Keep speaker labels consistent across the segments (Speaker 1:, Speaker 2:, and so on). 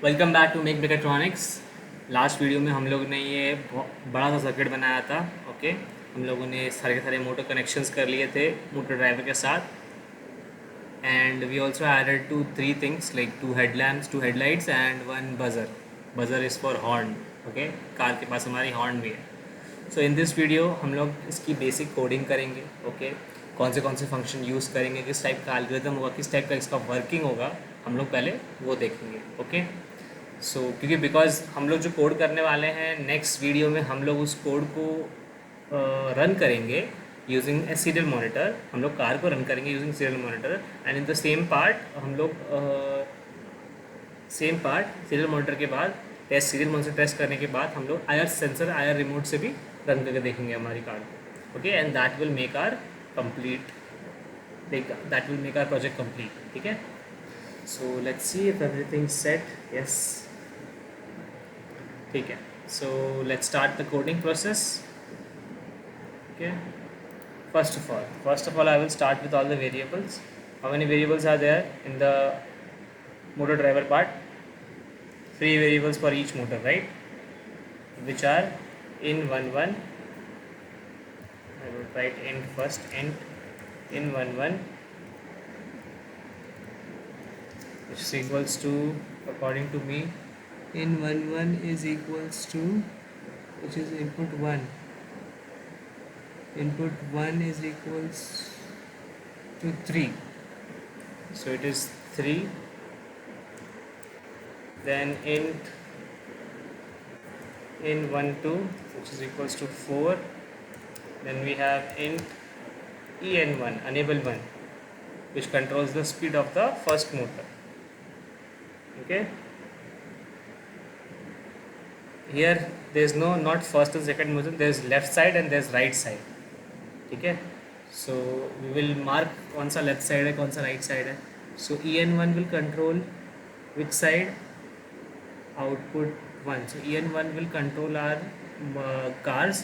Speaker 1: Welcome back to mech mechatronics. Last video में हम लोग ने ये बड़ा सा सर्किट बनाया था। ओके, हम लोगों ने सारे के सारे मोटर कनेक्शंस कर लिए थे मोटर ड्राइवर के साथ। And we also added two three things like two headlamps, two headlights and one buzzer. Buzzer is for horn. Okay, car के पास हमारी हॉर्न भी है। सो इन दिस वीडियो हम लोग इसकी बेसिक कोडिंग करेंगे। ओके, कौन से फंक्शन यूज़ करेंगे, किस टाइप का एल्गोरिथम होगा, किस टाइप का इसका वर्किंग होगा, हम लोग पहले वो देखेंगे। ओके, क्योंकि बिकॉज हम लोग जो कोड करने वाले हैं नेक्स्ट वीडियो में हम लोग उस कोड को रन करेंगे यूजिंग ए सीरियल मॉनिटर। हम लोग कार को रन करेंगे using serial monitor and in the same part हम लोग सेम पार्ट सीरियल मॉनिटर के बाद सीरियल मॉनिटर टेस्ट करने के बाद हम लोग आयर सेंसर, आयर रिमोट से भी रन करके देखेंगे हमारी कार को। Okay, and that will make our complete, that will make our project complete. ठीक है, so let's see if everything set. Yes, ठीक है। So let's start the coding process. Okay, first of all I will start with all the variables. How many variables are there in the motor driver part? Three variables for each motor, right? Which are in11. I will write int first. Int in11, which is equals to, according to me, in11 is equals to, which is input 1. Input 1 is equals to 3, so it is 3. Then int in12, which is equals to 4. Then we have int en1, enable 1, which controls the speed of the first motor. Okay, here there is no not first and second motor, there is left side and there is right side. ठीक है, so we will mark कौन सा left side है, कौन सा right side है. So en1 will control which side, output 1. So en1 will control our cars.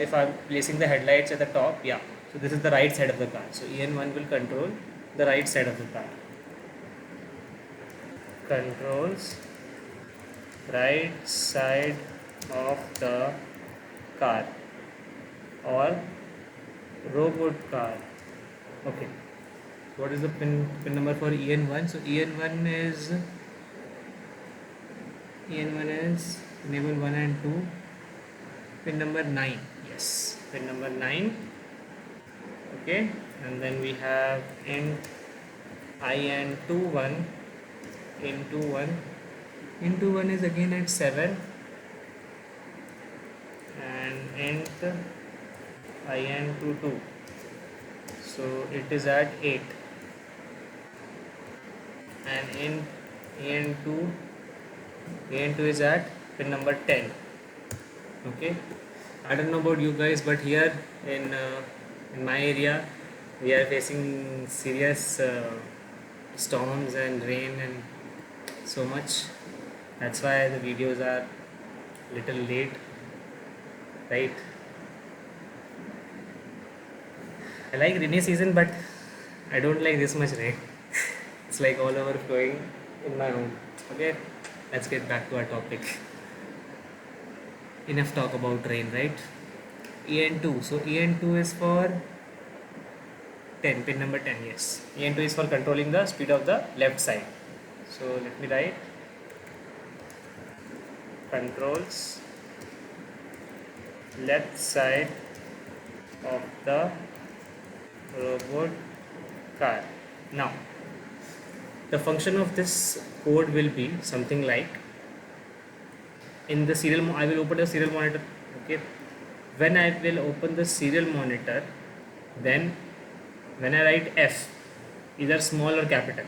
Speaker 1: If I'm placing the headlights at the top, yeah, so this is the right side of the car, so en1 will control the right side of the car. Controls right side of the car or robot car. Okay, what is the pin number for en1? So en1 is enable 1 and 2, pin number 9. Yes, pin number 9. Okay, and then we have int in21, into 1 is again at 7, and int in22, so it is at 8, and int en2 is at pin number 10. Okay, I don't know about you guys, but here in my area we are facing serious storms and rain and so much. That's why the videos are little late, right? I like rainy season, but I don't like this much rain. It's like all overflowing in my home. Okay, let's get back to our topic. Enough talk about rain, right? en2, so en2 is for 10, pin number 10. Yes, en2 is for controlling the speed of the left side. So let me write controls left side of the robot car. Now the function of this code will be something like, in the serial I will open the serial monitor. Okay, when I will open the serial monitor, then when I write f, either small or capital.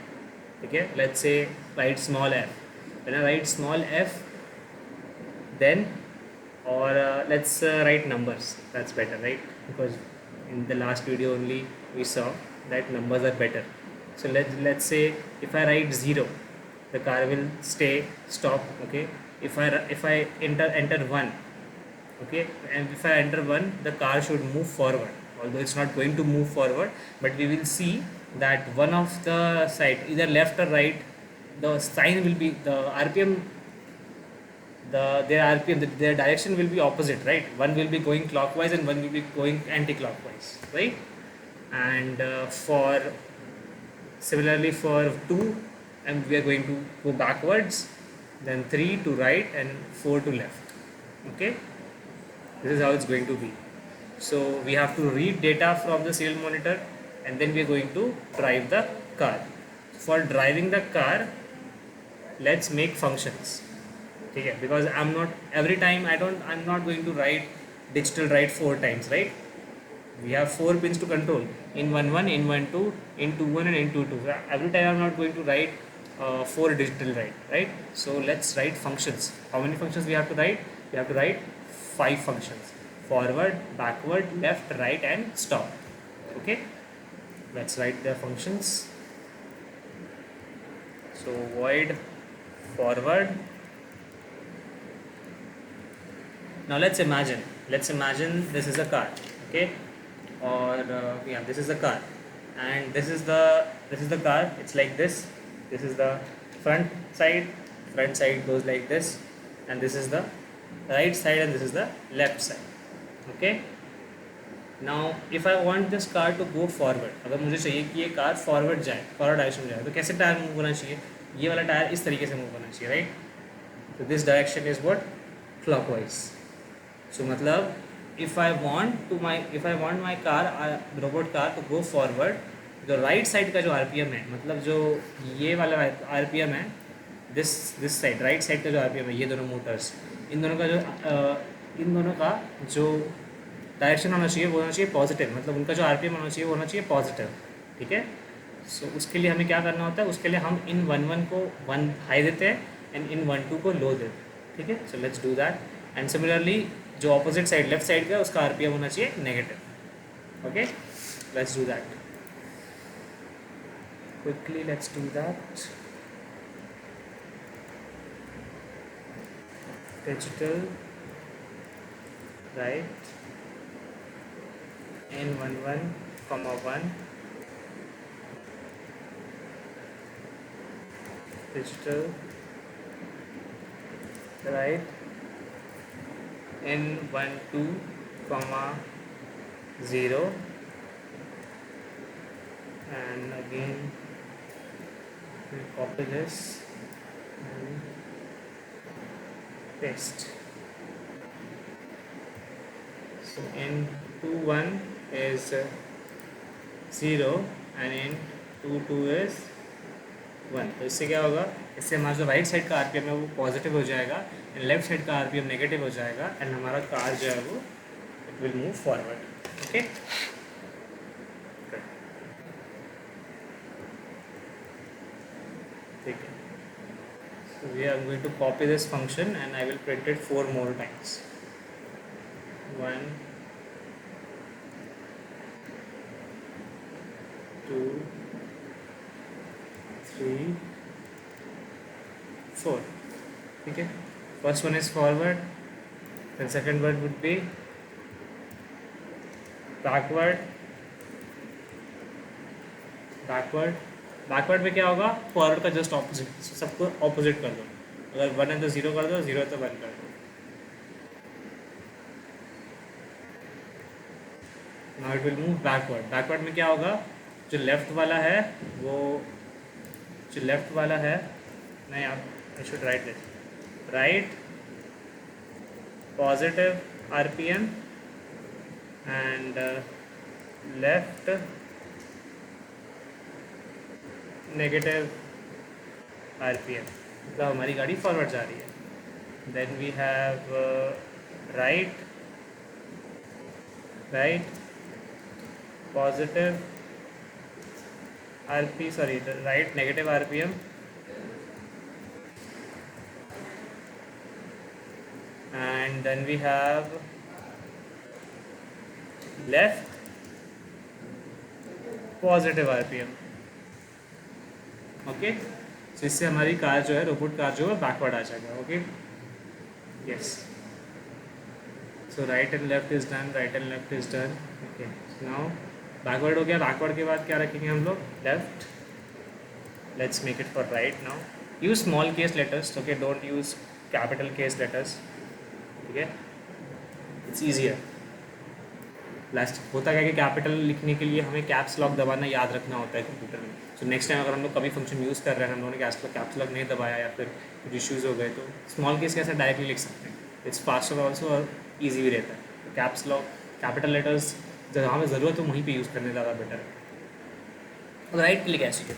Speaker 1: Okay, let's say write small f. When I write small f, then or let's write numbers, that's better, right? Because in the last video only we saw that numbers are better. So let's say if I write 0, the car will stop. Okay, if I enter 1, okay, and if I enter 1, the car should move forward, although it's not going to move forward, but we will see that one of the side, either left or right, the sign will be the RPM, their RPM, their direction will be opposite, right? One will be going clockwise and one will be going anti-clockwise, right? And for similarly for 2, and we are going to go backwards, then 3 to right and 4 to left. Okay, this is how it's going to be. So we have to read data from the serial monitor, and then we are going to drive the car. For driving the car, let's make functions. Okay, because I'm not every time I'm not going to write digital write 4 times, right? We have 4 pins to control, in 1 1, in 1 2, in 2 1, and in 2 2. Every time I'm not going to write 4 digital write, right? So let's write functions. How many functions we have to write? We have to write 5 functions: forward, backward, left, right, and stop. Okay, let's write the functions. So void forward. Now let's imagine this is a car. Okay, or yeah, this is the car, and this is the car. It's like this. This is the front side. Front side goes like this, and this is the right side, and this is the left side. Okay, now if I want this car to go forward, अगर मुझे चाहिए कि ये car forward जाए, forward direction में जाए, तो कैसे टायर मूव होना चाहिए? ये वाला टायर इस तरीके से मूव होना चाहिए, राइट? तो this direction is what? Clockwise. So मतलब if I want my car, robot car to go forward, जो राइट साइड का जो RPM है, मतलब जो ये वाला RPM है, दिस साइड, राइट साइड का जो RPM है, ये दोनों मोटर्स, इन दोनों का जो डायरेक्शन होना चाहिए वो होना चाहिए पॉजिटिव. मतलब उनका जो RPM होना चाहिए वो होना चाहिए पॉजिटिव. ठीक है. सो उसके लिए हमें क्या करना होता है? उसके लिए हम इन 1 1 को 1 हाई देते हैं एंड इन 1 2 को लो देते हैं. ठीक है. So let's do that. And similarly जो ऑपोजिट साइड, लेफ्ट साइड का, उसका RPM होना चाहिए negative. Okay, let's do that quickly. Let's do that. Digital right in 1 1, 1 digital right in 1 2, 0, and again we copy this and paste. So in 2 1 is 0 and in 2 2 is 1. तो इससे क्या होगा? इससे हमारा जो राइट साइड का RPM है वो पॉजिटिव हो जाएगा एंड लेफ्ट साइड का RPM नेगेटिव हो जाएगा एंड हमारा कार जो है वो it will move forward. Okay, ठीक है. So we are going to copy this function and I will print it 4 more times. 1 2 3 4. ठीक है. First one is forward, then second one would be backward. Backward में क्या होगा? Forward का just opposite. सबको opposite कर दो. अगर 1 है तो 0 कर दो, 0 है तो 1 कर दो. Now it will move backward. Backward में क्या होगा? जो लेफ्ट वाला है नहीं, आप I should write this. Right positive RPM and left negative RPM. मतलब हमारी गाड़ी फॉरवर्ड जा रही है. Then we have right positive right negative RPM and then we have left positive RPM. Okay, तो इससे हमारी कार जो है, रोबोट कार जो है, बैकवर्ड आ जाएगा. Okay, yes. So right and left is done. Okay, now backward हो गया. बैकवर्ड के बाद क्या रखेंगे हम लोग? Left. Let's make it for right now. Use small case letters, okay, don't use capital case letters, ठीक है, इट्स ईजियर। लास्ट होता क्या है कि कैपिटल लिखने के लिए हमें कैप्स लॉक दबाना याद रखना होता है कंप्यूटर में। सो नेक्स्ट टाइम अगर हम लोग कभी फंक्शन यूज़ कर रहे हैं, हम लोगों ने कैप्स लॉक नहीं दबाया या फिर कुछ इश्यूज़ हो गए, तो स्मॉल केस कैसे डायरेक्टली लिख सकते हैं, इट्स फास्टर ऑल्सो और ईजी भी रहता है। तो कैप्स लॉक कैपिटल लेटर्स जहाँ हमें ज़रूरत हो वहीं पर यूज़ करने ज़्यादा बेटर है। और राइट क्लिक ऐसे है,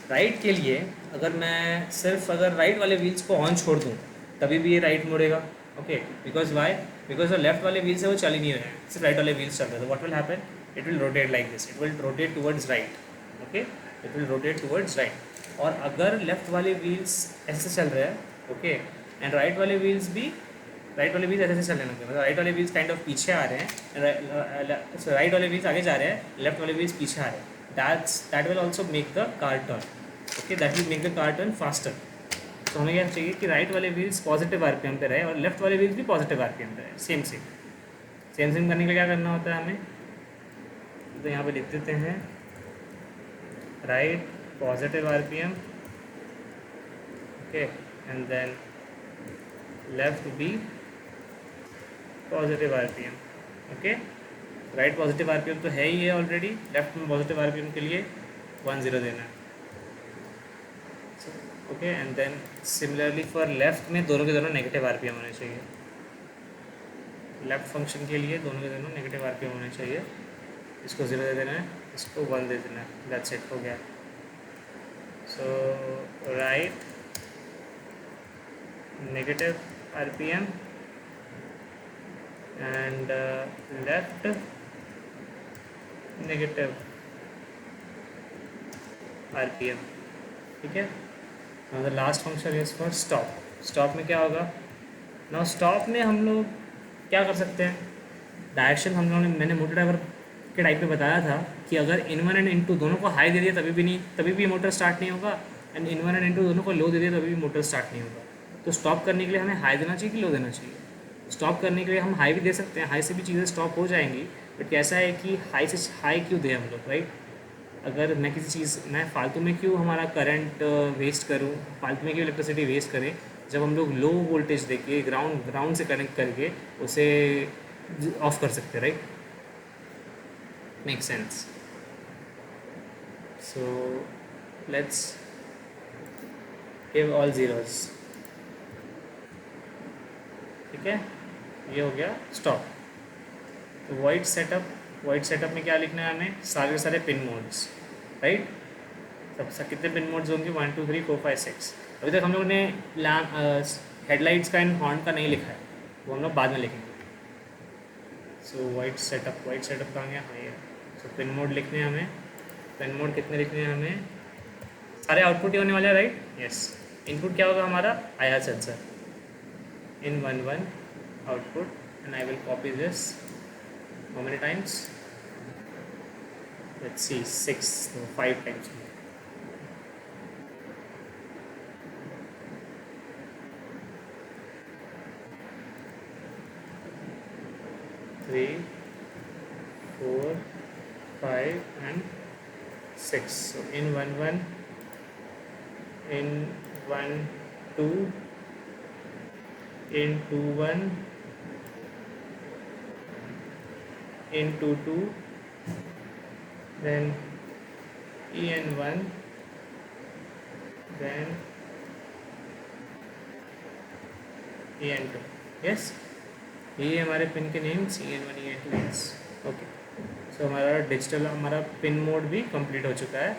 Speaker 1: राइट के लिए अगर मैं सिर्फ अगर राइट वाले व्हील्स को ऑन छोड़ दूँ तभी भी ये राइट मुड़ेगा, ओके, बिकॉज वाई, बिकॉज जो लेफ्ट वाले व्हील्स है वो चल ही नहीं रहे हैं, सिर्फ राइट वाले व्हील्स चल रहे हैं। तो what will happen, it will rotate like this, it will rotate towards right, okay, it will rotate towards right. और अगर लेफ्ट वाले व्हील्स ऐसे चल रहे हैं, ओके, एंड राइट वाले व्हील्स ऐसे चलने लगे, मतलब राइट वाले व्हील्स काइंड ऑफ पीछे आ रहे हैं, राइट वाले व्हील्स आगे जा रहे हैं, लेफ्ट वाले व्हील्स पीछे आ रहे हैं, that will also make the car turn, okay, that will make the car turn faster। तो हमें क्या चाहिए कि राइट वाले व्हील्स पॉजिटिव आरपीएम पे रहे और लेफ्ट वाले व्हील्स भी पॉजिटिव आरपीएम पे रहे, सेम करने के लिए क्या करना होता है हमें, तो यहाँ पे लिख देते हैं right positive RPM, okay, and then left be positive RPM, okay. Right positive RPM तो है ही है ऑलरेडी, लेफ्ट में पॉजिटिव आरपीएम के लिए 10 देना है, okay, and then similarly for left में दोनों के दोनों नेगेटिव आरपीएम होने चाहिए, लेफ्ट फंक्शन के लिए दोनों के दोनों नेगेटिव आरपीएम होने चाहिए, इसको 0 दे देना है, इसको 1 दे देना है, दैट्स इट, हो गया। So right negative RPM and left negative RPM, ठीक है। Now the last function is for stop. Stop में क्या होगा, नाउ स्टॉप में हम लोग क्या कर सकते हैं, डायरेक्शन हम लोगों ने, मैंने मोटर ड्राइवर के टाइप पे बताया था कि अगर इन1 एंड इन2 दोनों को हाई दे दिया तभी भी मोटर स्टार्ट नहीं होगा, एंड इन1 एंड इन2 दोनों को लो दे दिया तभी भी मोटर स्टार्ट नहीं होगा। तो स्टॉप करने के लिए हमें हाई देना चाहिए कि लो देना चाहिए, स्टॉप करने के लिए हम हाई भी दे सकते हैं, हाई से भी चीज़ें स्टॉप हो जाएंगी, बट कैसा है कि हाई से हाई क्यों दें हम लोग, राइट। अगर मैं किसी चीज़, मैं फालतू में क्यों हमारा करंट वेस्ट करूँ, फालतू में क्यों इलेक्ट्रिसिटी वेस्ट करें, जब हम लोग लो वोल्टेज देके ग्राउंड से कनेक्ट करके उसे ऑफ कर सकते हैं, right, make sense. So let's give all zeros, ठीक है, ये हो गया स्टॉप। तो वॉइड सेटअप में क्या लिखना है हमें, सारे पिन मोड्स, राइट, सब कितने पिन मोड्स होंगे, 1 2 3 4 5 6। अभी तक हम लोगों ने हेडलाइट्स का एंड हॉर्न का नहीं लिखा है, वो हम लोग बाद में लिखेंगे। सो वाइड सेटअप कहाँ गया, हाँ ये। सो पिन मोड लिखने हैं हमें, पिन मोड कितने लिखने हैं हमें, सारे आउटपुट ही होने वाले हैं, राइट, यस। इनपुट क्या होगा हमारा, IR sensor, in 1 output, and I will copy this how many times, let's see, 6 no 5 times, 3 4 5 and 6। so in 1 in 1 2 in 2 1 in 2 2 then EN1 then EN2, yes, ये हमारे pin के names EN1 EN2 yes, okay. सो हमारा digital हमारा pin mode भी complete हो चुका है।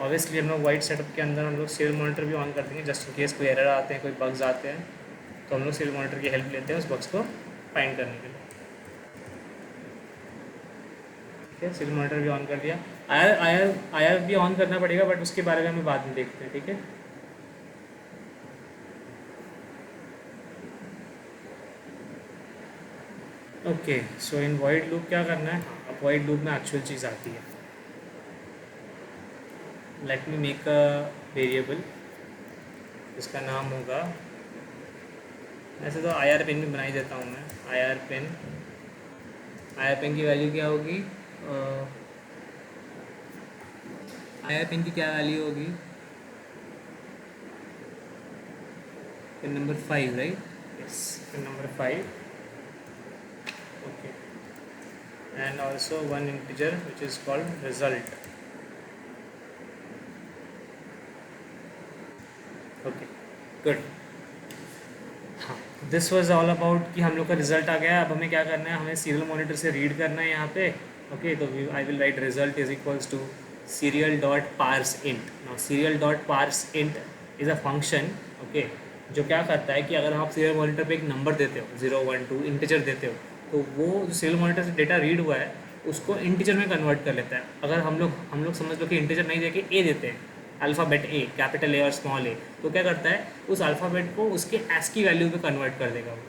Speaker 1: Obviously हम लोग वाइट सेटअप के अंदर हम लोग सीरियल मॉनिटर भी ऑन कर देंगे, जस्ट इन केस कोई एरर आते हैं, कोई बग्स आते हैं, तो हम लोग सीरियल मॉनिटर की हेल्प लेते हैं उस बग्स को फाइंड करने के लिए, ठीक है। सीरियल मॉनिटर भी ऑन कर दिया, आयर भी ऑन करना पड़ेगा, बट उसके बारे में हम बाद में देखते हैं, ठीक है। ओके, सो इन वॉइड लूप क्या करना है, अब वॉइड लूप में एक्चुअल चीज़ आती है। Let me make a variable, इसका नाम होगा, ऐसे तो IR पिन भी बना ही देता हूँ मैं, IR पिन की वैल्यू क्या होगी, IR पिन की क्या वैल्यू होगी, pin number 5, right? Yes, pin number 5. Okay, and also one integer which is called result. Okay, good. हाँ, दिस वॉज ऑल अबाउट कि हम लोग का रिजल्ट आ गया. अब हमें क्या करना है, हमें सीरियल मॉनिटर से रीड करना है यहाँ पे. ओके, तो I will write result is equals to serial dot parse int. Now serial dot parse int is a function, okay, जो क्या करता है कि अगर आप सीरियल मॉनिटर पे एक नंबर देते हो 0 1 2 इंटीजर देते हो, तो वो जो सीरियल मॉनिटर से डेटा रीड हुआ है उसको इंटीजर में कन्वर्ट कर लेता है. अगर हम लोग समझ लो कि इंटीजर नहीं देके ए देते हैं, अल्फ़ाबेट ए, कैपिटल ए और स्मॉल ए, तो क्या करता है उस अल्फ़ाबेट को उसके एस की वैल्यू पे कन्वर्ट कर देगा वो.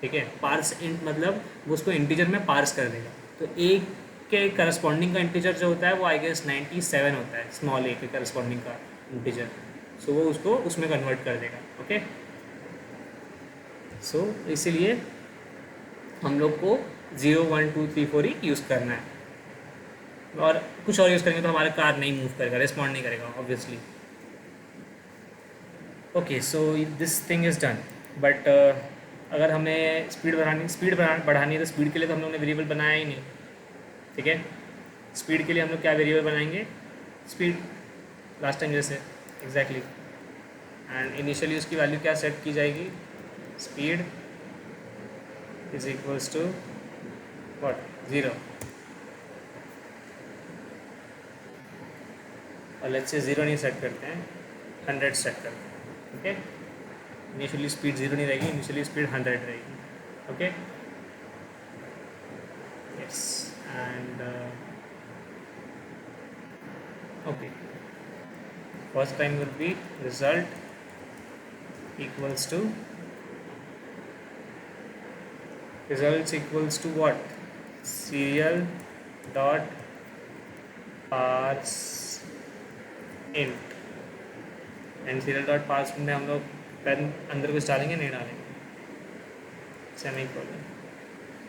Speaker 1: ठीक है, पार्स इंट मतलब वो उसको इंटीजर में पार्स कर देगा. तो ए के करस्पॉन्डिंग का इंटीजर जो होता है वो आई गेस 97 होता है, स्मॉल ए के करस्पॉन्डिंग का इंटीजर. सो वो उसको उसमें कन्वर्ट कर देगा. ओके, सो इसीलिए हम लोग को 0 1 2 3 4 ही यूज़ करना है, और कुछ और यूज़ करेंगे तो हमारा कार नहीं मूव करेगा, रिस्पॉन्ड नहीं करेगा obviously. Okay, so this thing is done. But अगर हमें स्पीड बढ़ानी है तो स्पीड के लिए तो हम लोग ने वेरिएबल बनाया ही नहीं. ठीक है, स्पीड के लिए हम लोग क्या वेरिएबल बनाएंगे, स्पीड, लास्ट टाइम जैसे एग्जैक्टली. एंड इनिशियली उसकी वैल्यू क्या सेट की जाएगी, speed is equals to what, 0. और लेट्स से 0 नहीं सेट करते हैं, 100 सेट करते हैं. ओके, इनिशियली स्पीड 0 नहीं रहेगी, इनिशियली स्पीड 100 रहेगी. Okay, yes. And okay, first time will be result equals to what, serial dot parse int. And serial dot parse int में हम लोग पेन अंदर कुछ डालेंगे, नहीं डालेंगे, semicolon.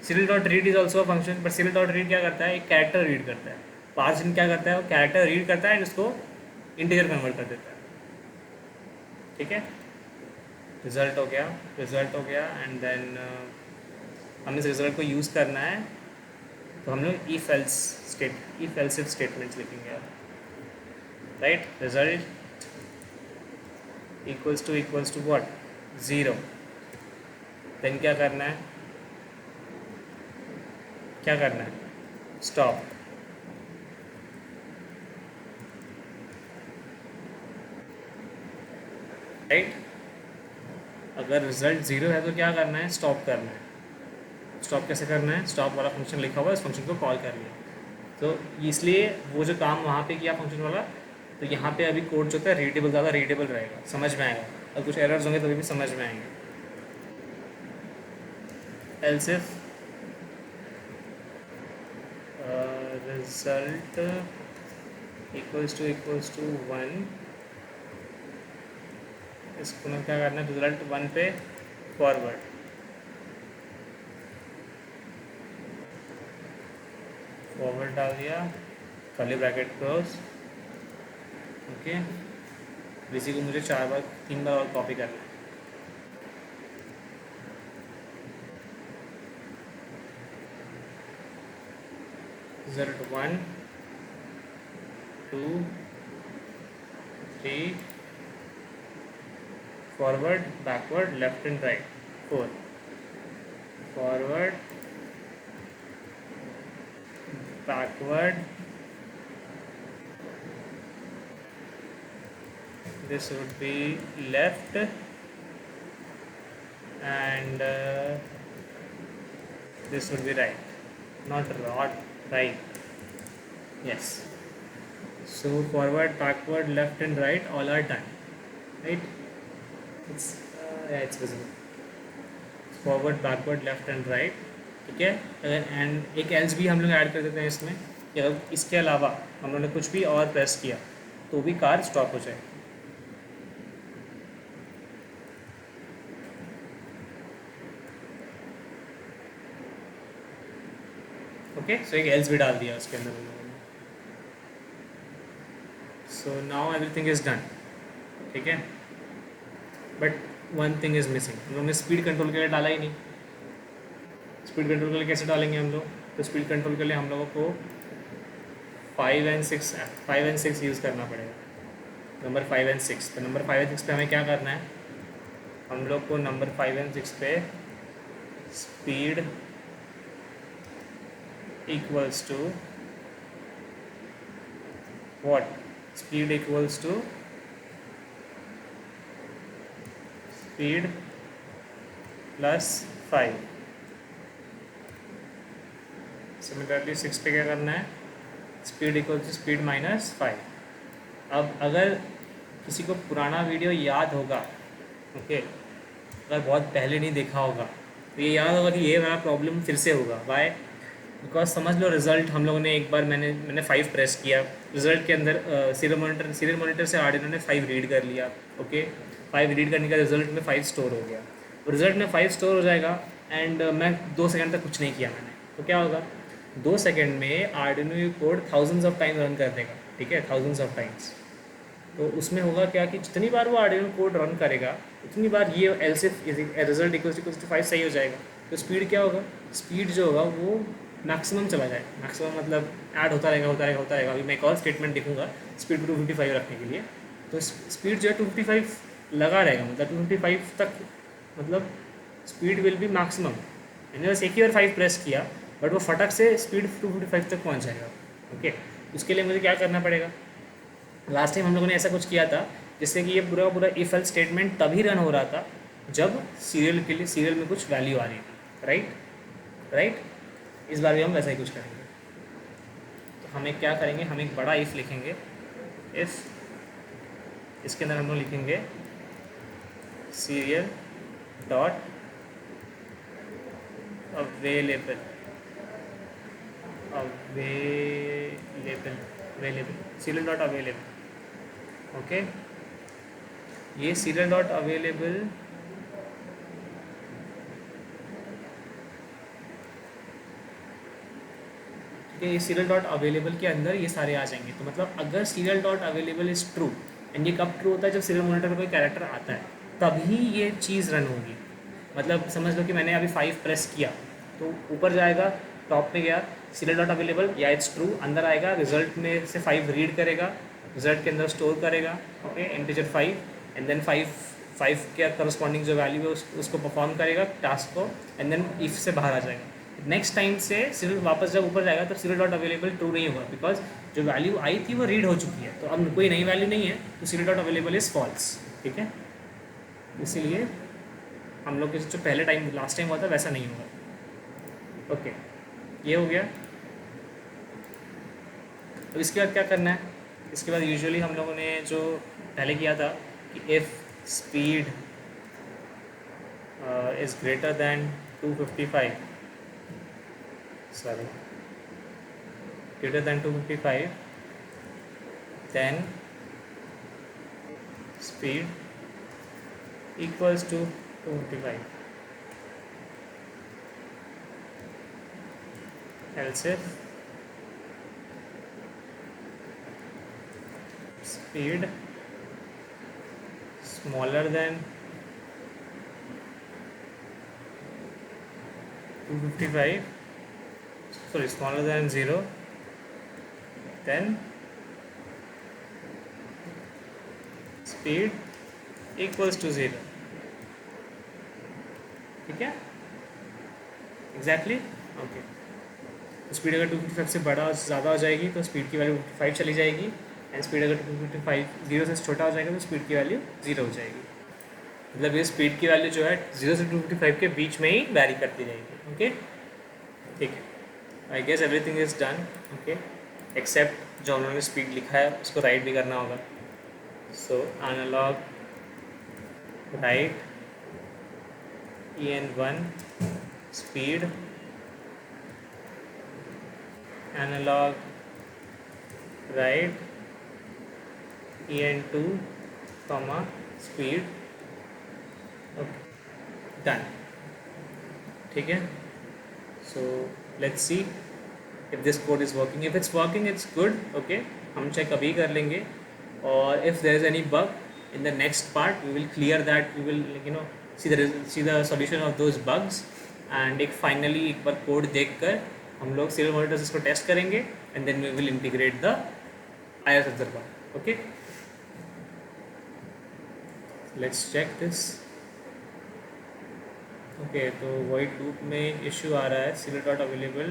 Speaker 1: serial dot read is also a function, but serial dot read क्या करता है, एक कैरेक्टर रीड करता है. पार्स int क्या करता है, वो कैरेक्टर रीड करता है एंड उसको इंटीजर कन्वर्ट कर देता है. ठीक है, रिजल्ट हो गया. एंड देन हमें इस रिजल्ट को यूज़ करना है, तो हम लोग इफ एल्सिफ स्टेटमेंट्स लिखेंगे. Right, result equals to what, 0. Then क्या करना है, स्टॉप. राइट, अगर रिजल्ट 0 है तो क्या करना है, स्टॉप करना है. स्टॉप कैसे करना है, स्टॉप वाला फंक्शन लिखा हुआ है, इस फंक्शन को कॉल कर लिया. तो इसलिए वो जो काम वहाँ पे किया फंक्शन वाला, तो यहाँ पे अभी कोड जो होता है रीडेबल, ज़्यादा रीडेबल रहेगा, समझ में आएगा. और कुछ एरर्स होंगे तो भी समझ में आएंगे. एल्सिफ रिजल्ट इक्वल्स टू 1, इसको मैं क्या करना है, रिजल्ट 1 पे फॉरवर्ड. डाल दिया, कर्ली ब्रैकेट क्लोज. ओके, इसी को मुझे 3 बार और कॉपी करना है. Result 1 2 3 forward, backward, left and right, 4. Forward, backward, this would be left, and this would be right, not right. Yes, so forward, backward, left and right all are done. Right, it's yeah, it's visible. Forward, backward, left and right. ठीक है, अगर and एक else भी हम लोग add कर देते हैं इसमें, कि अगर इसके अलावा हम लोगों ने कुछ भी और प्रेस किया तो भी कार स्टॉप हो जाए. ओके, सो एक एल्स भी डाल दिया उसके अंदर हम लोगों ने. So now everything is done. ठीक है, but one thing is missing, हम लोग ने स्पीड कंट्रोल के लिए डाला ही नहीं। स्पीड कंट्रोल के लिए कैसे डालेंगे हम लोग? तो स्पीड कंट्रोल के लिए हम लोगों को 5 एंड 6 यूज़ करना पड़ेगा, नंबर 5 एंड 6। तो नंबर 5 एंड 6 पे हमें क्या करना है? हम लोग को नंबर 5 एंड 6 पे speed equals to what? Speed equals to speed plus 5। Similarly 6 पे क्या करना है? Speed equals to speed minus 5। अब अगर किसी को पुराना वीडियो याद होगा, ओके, अगर बहुत पहले नहीं देखा होगा तो ये याद होगा कि ये वाला प्रॉब्लम फिर से होगा। वाई? बिकॉज समझ लो रिज़ल्ट हम लोगों ने एक बार मैंने 5 प्रेस किया, रिज़ल्ट के अंदर सीरियल मॉनिटर से आर्डिनो ने 5 रीड कर लिया। ओके, 5 रीड करने का रिजल्ट में 5 स्टोर हो गया। रिजल्ट में 5 स्टोर हो जाएगा एंड मैं 2 सेकंड तक कुछ नहीं किया मैंने, तो क्या होगा? 2 सेकंड में आर्डिनो ये code thousands of time run कर देगा, ठीक है, थाउजेंड्स ऑफ टाइम्स। तो उसमें होगा क्या कि जितनी बार वो आर्डिनो कोड रन करेगा उतनी बार ये एल्सिफ रिजल्ट इक्वल्स टू 5 सही हो जाएगा। तो स्पीड क्या होगा? स्पीड जो होगा वो मैक्सिमम चला जाएगा। मैक्सिमम मतलब ऐड होता रहेगा होता रहेगा होता रहेगा। अभी मैं एक और स्टेटमेंट लिखूंगा स्पीड को 255 रखने के लिए, तो स्पीड जो है 255 लगा रहेगा, मतलब 255 तक, मतलब स्पीड विल बी मैक्सिमम। मैंने बस एक ही बार 5 प्रेस किया बट वो फटक से स्पीड 255 तक पहुंच जाएगा। ओके, उसके लिए मुझे क्या करना पड़ेगा? लास्ट टाइम हम लोगों ने ऐसा कुछ किया था जिससे कि ये पूरा पूरा इफ एल्स स्टेटमेंट तभी रन हो रहा था जब सीरियल में कुछ वैल्यू आ रही थी, राइट। इस बार भी हम वैसा ही कुछ करेंगे। तो हम एक क्या करेंगे, हम एक बड़ा इफ़ लिखेंगे। इफ़ इसके अंदर हम लोग लिखेंगे serial dot available serial dot available. Okay, ये सीरियल डॉट अवेलेबल ये सीरियल डॉट अवेलेबल के अंदर ये सारे आ जाएंगे। तो मतलब अगर serial dot available is true, and ये कब ट्रू होता है? जब सीरियल मॉनिटर में कोई कैरेक्टर आता है तभी ये चीज़ रन होगी। मतलब समझ लो कि मैंने अभी 5 प्रेस किया तो ऊपर जाएगा, टॉप पे गया सीरियल डॉट अवेलेबल, या इट्स ट्रू, अंदर आएगा, रिजल्ट में से 5 रीड करेगा, रिजल्ट के अंदर स्टोर करेगा, ओके, इंटीजर 5, एंड देन 5 के करस्पॉन्डिंग जो वैल्यू है उसको परफॉर्म करेगा टास्क को, एंड देन इफ से बाहर आ जाएगा। नेक्स्ट टाइम से सीरियल वापस जब ऊपर जाएगा तो सीरियल डॉट अवेलेबल ट्रू नहीं होगा, बिकॉज जो वैल्यू आई थी वो रीड हो चुकी है। तो अब कोई नई वैल्यू नहीं है, तो serial dot available is false, ठीक है। इसीलिए हम लोग के जो पहले टाइम लास्ट टाइम हुआ था वैसा नहीं होगा। ओके, ये हो गया। अब इसके बाद क्या करना है? इसके बाद यूजुअली हम लोगों ने जो पहले किया था कि if speed is greater than 255, sorry, greater than 255, then speed equals to 255, else if speed smaller than 255, sorry, smaller than 0, then speed equals to 0, ठीक है, एग्जैक्टली। ओके, तो स्पीड अगर 255 से बड़ा ज़्यादा हो जाएगी तो स्पीड की वैल्यू 55 चली जाएगी, एंड स्पीड अगर 255 0 से छोटा हो जाएगा तो स्पीड की वैल्यू 0 हो जाएगी। मतलब ये स्पीड की वैल्यू जो है 0 से 255 के बीच में ही वैरी करती जाएगी। ओके, ठीक है, I guess everything is done. Okay, except जो उन्होंने स्पीड लिखा है उसको राइट भी करना होगा। So analog write en1 speed, analog write en2 comma speed. Okay, done, ठीक है। So let's see if this code is working. If it's working it's good, okay, हम चेक अभी कर लेंगे। और if there is any bug in the next part we will clear that, we will see the solution of those bugs, and एक finally एक bar code देख कर हम लोग serial monitors इसको टेस्ट करेंगे, and then we will integrate the IR sensor part. Okay, let's check this. Okay, तो void loop में इशू आ रहा है, serial dot available,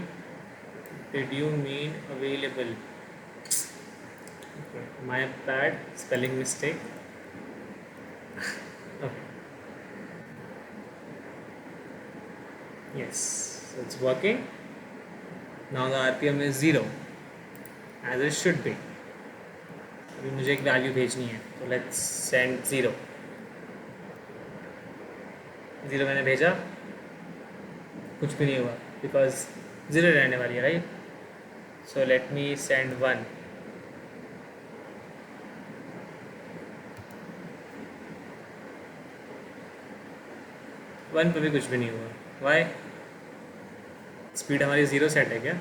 Speaker 1: did you mean available? Okay, my bad, spelling mistake. Okay, yes, so it's working now. The RPM is 0 as it should be. अभी मुझे एक value भेजनी है, तो लेट्स सेंड 0. मैंने भेजा, कुछ भी नहीं हुआ बिकॉज 0 रहने वाली है, right? So let me send 1. One पे भी कुछ भी नहीं हुआ. वाई? स्पीड हमारी 0 सेट है क्या?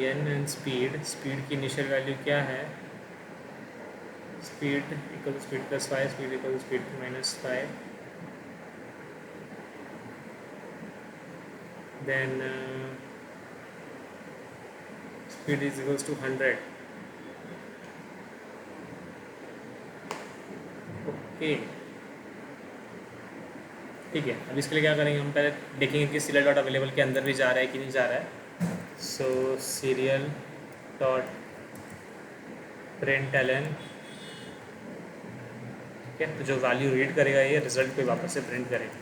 Speaker 1: एन एंड स्पीड की इनिशियल वैल्यू क्या है? speed equals speed plus 5, speed equals speed minus 5, then speed is equals to 100. Okay, ठीक है. अब इसके लिए क्या करेंगे, हम पहले देखेंगे कि serial dot available के अंदर भी जा रहा है कि नहीं जा रहा है. सो serial dot println, ठीक है, तो जो वैल्यू रीड करेगा ये रिजल्ट पे वापस से प्रिंट करेगा.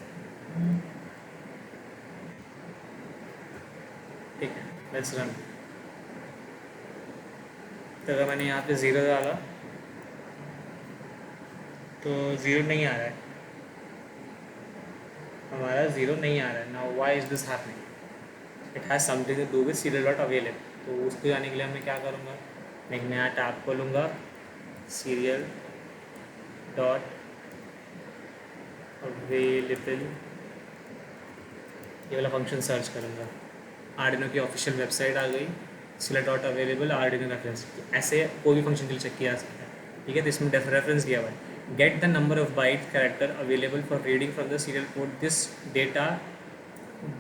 Speaker 1: ठीक है, लेट्स रन. तो अगर मैंने यहाँ पे 0 डाला तो 0 नहीं आ रहा है, हमारा 0 नहीं आ रहा है. Now why is this happening? It has something to do with serial dot available. तो उसको जाने के लिए मैं क्या करूँगा, एक नया टैब खोलूँगा, serial dot available, ये वाला फंक्शन सर्च करूँगा. आर्डिनो की ऑफिशियल वेबसाइट आ गई, serial dot available Arduino reference. ऐसे कोई भी फंक्शन के लिए चेक किया जा सकता है, ठीक है. तो इसमें रेफरेंस दिया हुआ है, get the number of bite character available for reading from the serial port. This data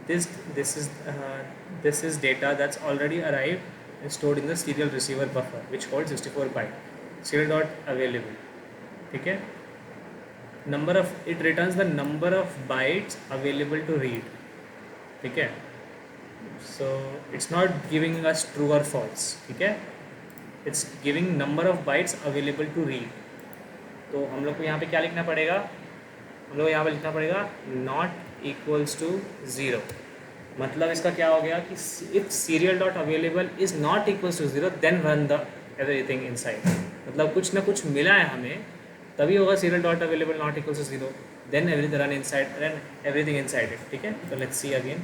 Speaker 1: this is data that's already arrived and stored in the serial receiver buffer which holds 64 byte. serial dot available, ठीक है. Number of, it returns the number of bytes available to read, ठीक है. So it's not giving us true और false, ठीक है. It's giving number of bytes available to read. तो हम लोग को यहाँ पे क्या लिखना पड़ेगा, हम लोग यहाँ पे लिखना पड़ेगा नॉट इक्वल्स टू 0. मतलब इसका क्या हो गया कि if serial dot available is not equals to 0 then run the everything inside. मतलब कुछ ना कुछ मिला है हमें, तभी होगा serial dot available not equals to 0, then run everything inside it, ठीक है. तो लेट्स सी अगेन,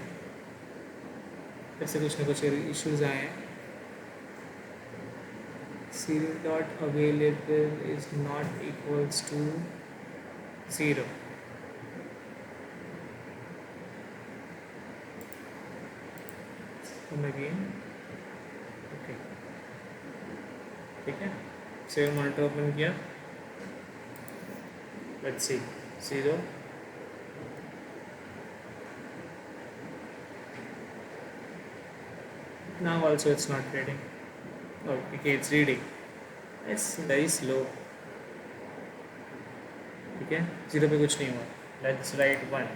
Speaker 1: फिर से कुछ ना कुछ इश्यूज आए हैं. serial dot available is not equals to 0. Again, okay, ठीक है. serial monitor ओपन किया, let's see 0. Now also it's not reading. Oh, okay, it's reading. It's very slow. ठीक है, 0 पे कुछ नहीं हुआ. Let's write 1.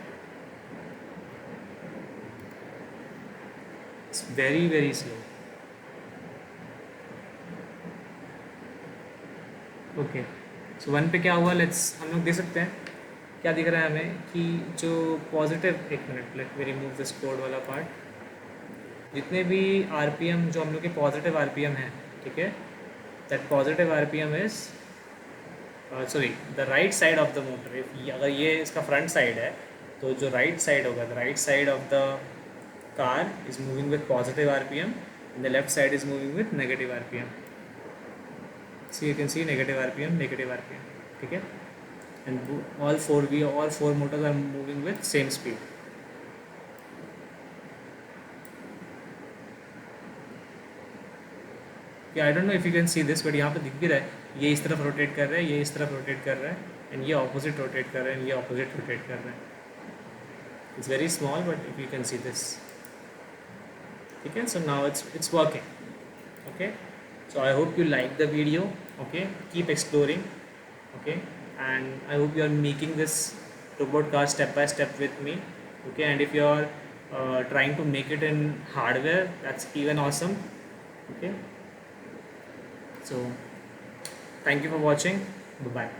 Speaker 1: It's very very slow. Okay. सो 1 पे क्या हुआ, लेट्स हम लोग देख सकते हैं क्या दिख रहा है हमें कि जो पॉजिटिव, एक minute, let me remove this code वाला पार्ट. जितने भी आरपीएम जो हम लोग के पॉजिटिव आरपीएम हैं, ठीक है, that positive RPM is sorry the right side of the motor. अगर ये इसका फ्रंट साइड है तो जो राइट साइड होगा, the right side of the car is moving with positive RPM and the left side is moving with negative RPM. So you can see negative RPM, ठीक है. And all four motors are moving with same speed. कि I don't know if you can see this, but यहाँ पे दिख भी रहा है, ये इस तरफ रोटेट कर रहा है, ये इस तरफ रोटेट कर रहा है, एंड ये ऑपोजिट रोटेट कर रहा है, एंड ये ऑपोजिट रोटेट कर रहा है. It's very small, but if you can see this, okay. So now it's working, okay. So I hope you like the video, okay. Keep exploring, okay, and I hope you are making this robot car step by step with me, okay. And if you are trying to make it in hardware, that's even awesome, okay. So thank you for watching. Bye bye.